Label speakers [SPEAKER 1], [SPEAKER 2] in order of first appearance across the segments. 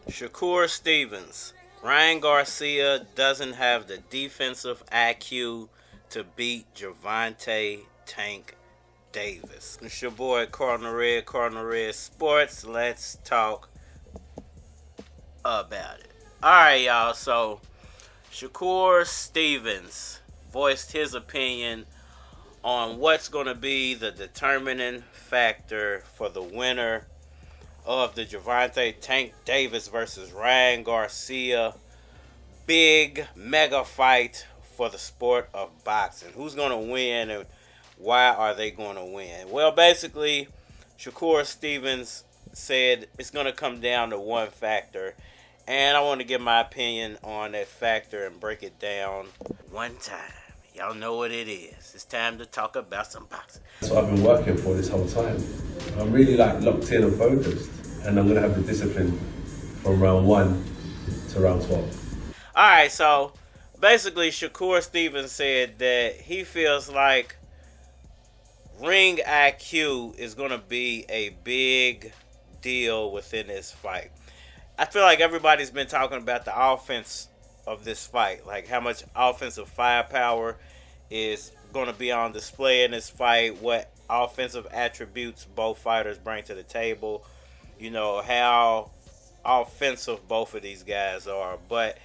[SPEAKER 1] Shakur Stevenson. Ryan Garcia doesn't have the defensive IQ to beat Gervonta Tank Davis. It's your boy Cardinal Red Sports. Let's talk about it. Alright, y'all. So, Shakur Stevenson voiced his opinion on what's going to be the determining factor for the winner of the Gervonta Tank Davis versus Ryan Garcia big mega fight for the sport of boxing. Who's going to win and why are they going to win? Well, basically, Shakur Stevenson said it's going to come down to one factor, and I want to give my opinion on that factor and break it down one time. Y'all know what it is. It's time to talk about some boxing.
[SPEAKER 2] That's what I've been working for this whole time. I'm really locked in and focused, and I'm gonna have the discipline from round 1 to round 12.
[SPEAKER 1] Alright, so basically Shakur Stevenson said that he feels like ring IQ is gonna be a big deal within this fight. I feel like everybody's been talking about the offense of this fight, like how much offensive firepower is going to be on display in this fight, what offensive attributes both fighters bring to the table, you know, how offensive both of these guys are. But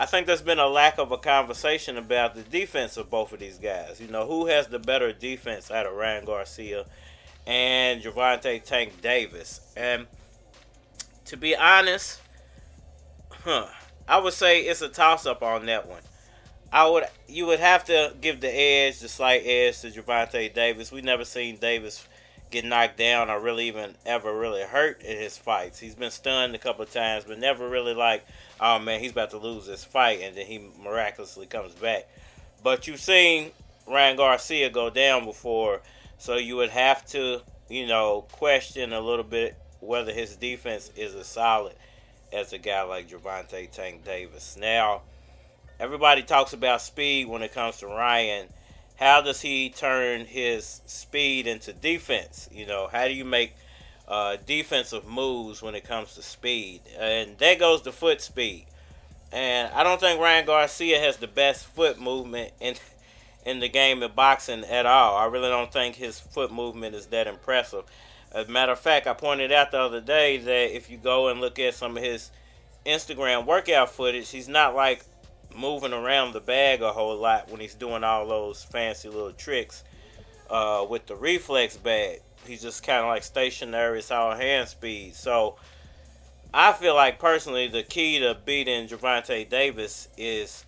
[SPEAKER 1] I think there's been a lack of a conversation about the defense of both of these guys. You know, who has the better defense out of Ryan Garcia and Gervonta Tank Davis? And to be honest, I would say it's a toss-up on that one. You would have to give the slight edge to Gervonta Davis. We never seen Davis get knocked down or really even ever really hurt in his fights. He's been stunned a couple of times, but never really like, oh man, he's about to lose this fight, and then he miraculously comes back. But you've seen Ryan Garcia go down before, so you would have to, you know, question a little bit whether his defense is as solid as a guy like Gervonta Tank Davis. Now, everybody talks about speed when it comes to Ryan. How does he turn his speed into defense? You know, how do you make defensive moves when it comes to speed? And there goes the foot speed. And I don't think Ryan Garcia has the best foot movement in the game of boxing at all. I really don't think his foot movement is that impressive. As a matter of fact, I pointed out the other day that if you go and look at some of his Instagram workout footage, he's not like moving around the bag a whole lot when he's doing all those fancy little tricks with the reflex bag. He's just kind of like stationary. It's all hand speed. So I feel like personally the key to beating Gervonta Davis is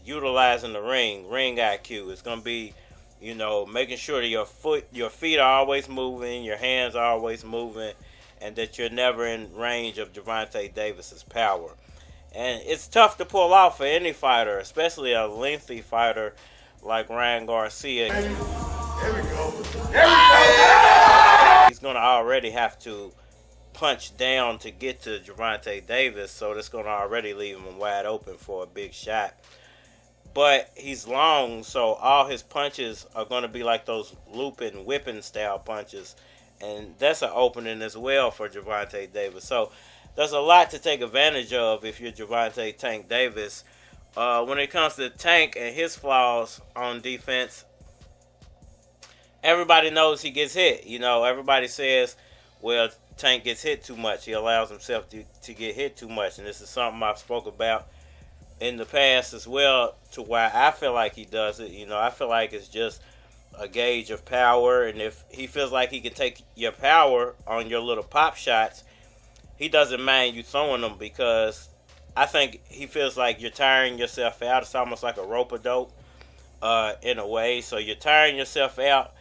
[SPEAKER 1] utilizing the ring IQ. It's going to be, you know, making sure that your feet are always moving, your hands are always moving, and that you're never in range of Gervonta Davis's power. And it's tough to pull off for any fighter, especially a lengthy fighter like Ryan Garcia.
[SPEAKER 3] There we go.
[SPEAKER 1] He's going to already have to punch down to get to Gervonta Davis, so that's going to already leave him wide open for a big shot. But he's long, so all his punches are going to be like those looping, whipping style punches. And that's an opening as well for Gervonta Davis. So there's a lot to take advantage of if you're Gervonta Tank Davis. When it comes to Tank and his flaws on defense, everybody knows he gets hit. You know, everybody says, well, Tank gets hit too much. He allows himself to get hit too much. And this is something I've spoke about in the past as well, to why I feel like he does it. You know, I feel like it's just a gauge of power, and if he feels like he can take your power on your little pop shots, he doesn't mind you throwing them, because I think he feels like you're tiring yourself out. It's almost like a rope-a-dope in a way. So you're tiring yourself out,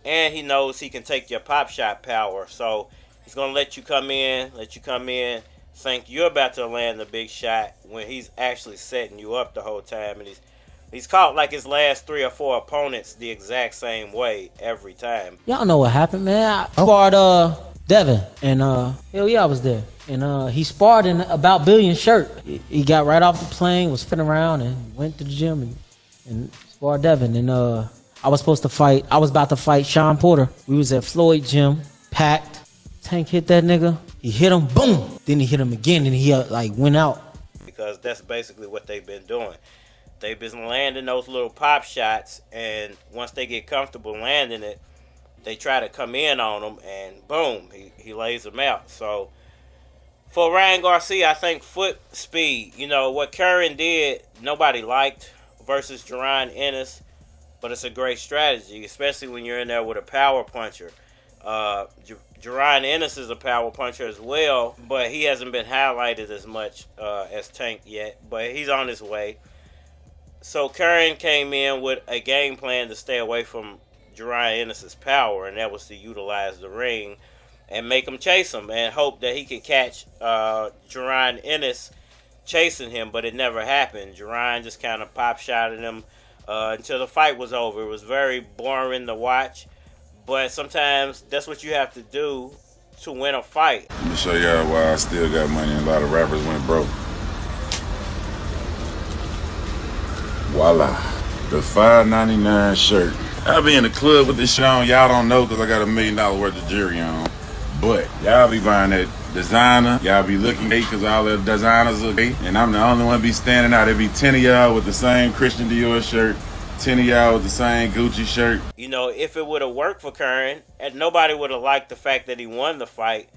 [SPEAKER 1] and he knows he can take your pop shot power. So he's going to let you come in, think you're about to land a big shot when he's actually setting you up the whole time. And he's caught like his last 3 or 4 opponents the exact same way every time.
[SPEAKER 4] Y'all know what happened, man. I sparred Devin, and hell yeah, I was there. And he sparred in About Billion shirt. He got right off the plane, was fitting around, and went to the gym and and sparred Devin. And I was about to fight Sean Porter. We was at Floyd gym, packed. Tank hit that nigga. He hit him, boom. Then he hit him again, and he went out.
[SPEAKER 1] Because that's basically what they've been doing. They've been landing those little pop shots, and once they get comfortable landing it, they try to come in on him, and boom, he lays them out. So for Ryan Garcia, I think foot speed, what Curran did, nobody liked versus Jerron Ennis, but it's a great strategy, especially when you're in there with a power puncher. Jerron Ennis is a power puncher as well, but he hasn't been highlighted as much as Tank yet, but he's on his way. So Curran came in with a game plan to stay away from Jerron Ennis' power, and that was to utilize the ring and make him chase him and hope that he could catch Jerron Ennis chasing him, but it never happened. Jerron just kind of pop-shotted him until the fight was over. It was very boring to watch, but sometimes that's what you have to do to win a fight.
[SPEAKER 3] Let me show y'all why I still got money and a lot of rappers went broke. Voila, the $5.99 shirt. I be in the club with this shit on. Y'all don't know because I got $1 million worth of jewelry on. But y'all be buying that designer. Y'all be looking great because all the designers look great. And I'm the only one be standing out. There be 10 of y'all with the same Christian Dior shirt. 10 of y'all with the same Gucci shirt.
[SPEAKER 1] If it would have worked for Curran, and nobody would have liked the fact that he won the fight,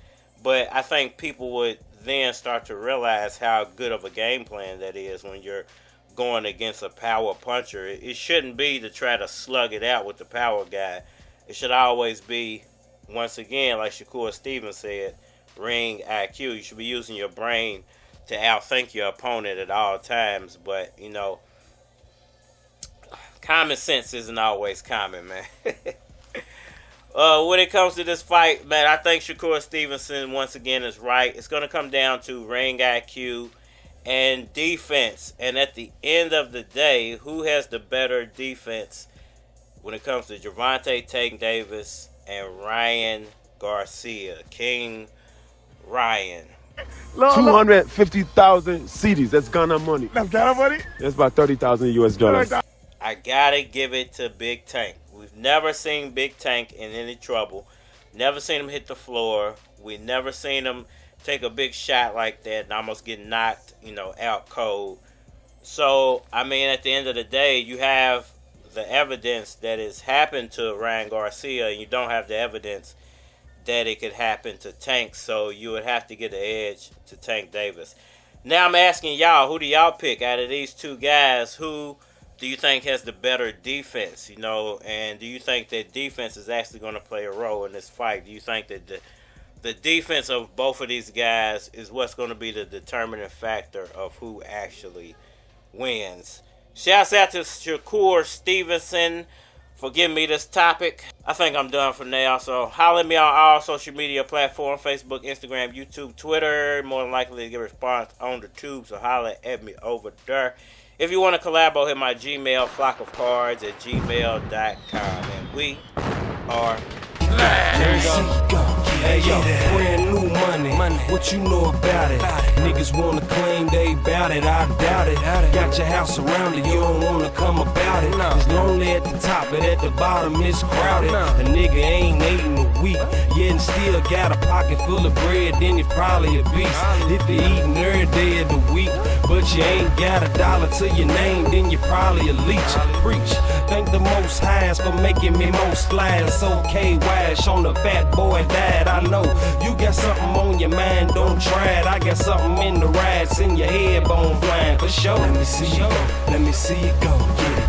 [SPEAKER 1] but I think people would then start to realize how good of a game plan that is when you're going against a power puncher. It shouldn't be to try to slug it out with the power guy. It should always be, once again, like Shakur Stevenson said, ring IQ. You should be using your brain to outthink your opponent at all times. But, common sense isn't always common, man. When it comes to this fight, man, I think Shakur Stevenson, once again, is right. It's going to come down to ring IQ and defense. And at the end of the day, who has the better defense when it comes to Gervonta Tank Davis and Ryan Garcia? King Ryan.
[SPEAKER 5] 250,000 CDs. That's Ghana money.
[SPEAKER 3] That's Ghana money?
[SPEAKER 5] That's about 30,000 US dollars.
[SPEAKER 1] I gotta give it to Big Tank. We've never seen Big Tank in any trouble. Never seen him hit the floor. We never seen him take a big shot like that and almost get knocked, out cold. So, at the end of the day, you have the evidence that it's happened to Ryan Garcia, and you don't have the evidence that it could happen to Tank, so you would have to get the edge to Tank Davis. Now I'm asking y'all, who do y'all pick out of these two guys? Who do you think has the better defense, and do you think that defense is actually going to play a role in this fight? Do you think that the defense of both of these guys is what's going to be the determining factor of who actually wins? Shouts out to Shakur Stevenson for giving me this topic. I think I'm done for now, so holler at me on all social media platforms, Facebook, Instagram, YouTube, Twitter. More than likely to get a response on the tube, so holler at me over there. If you want to collaborate, hit my Gmail, flockofcards@gmail.com. And we are live.
[SPEAKER 6] There you go. Hey yo, brand new money. What you know about it? Niggas wanna claim they bout it, I doubt it. Got your house surrounded, you don't wanna come about it. It's lonely at the top, but at the bottom it's crowded. A nigga ain't ate in a week, yet and still got a pocket full of bread, then you're probably a beast. If you're eating every day of the week, but you ain't got $1 to your name, then you're probably a leech. Preach, thank the Most Highs for making me most last. Okay, wash on the fat boy died. I know you got something on your mind, don't try it. I got something in the rats in your head, bone flying for sure. Let me see you go, let me see you go,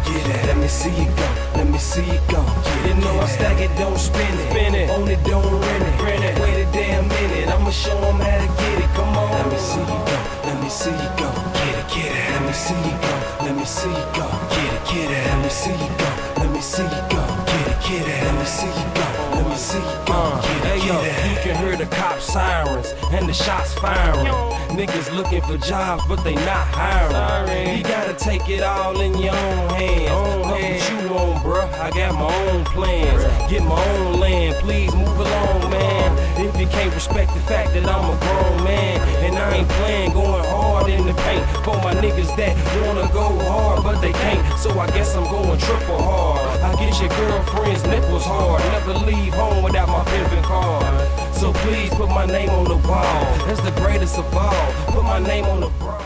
[SPEAKER 6] get it. Let me see you go, let me see you go, get it. I stack it, don't spin it, own it, don't rent it. Wait a damn minute, I'ma show them how to get it. Come on, let me see you go, let me see you go, get it. Let me see you go, let me see you go, get it. Let me see you go, let me see you go, get it. Let me see you go, let me see you go, hey yo, you can hear the cop sirens and the shots firing. Niggas looking for jobs, but they not hiring. You gotta take it all in your own hands. What you on, bruh? I got my own plans. Get my own land, please move along, man. If you can't respect the fact that I'm a grown man, and I ain't playing going hard in the paint for my niggas that wanna go hard, but they can't, so I guess I'm going triple hard. I get your girlfriend's nipples hard, never leave home without my pimpin' card. So please put my name on the wall, that's the greatest of all, put my name on the wall.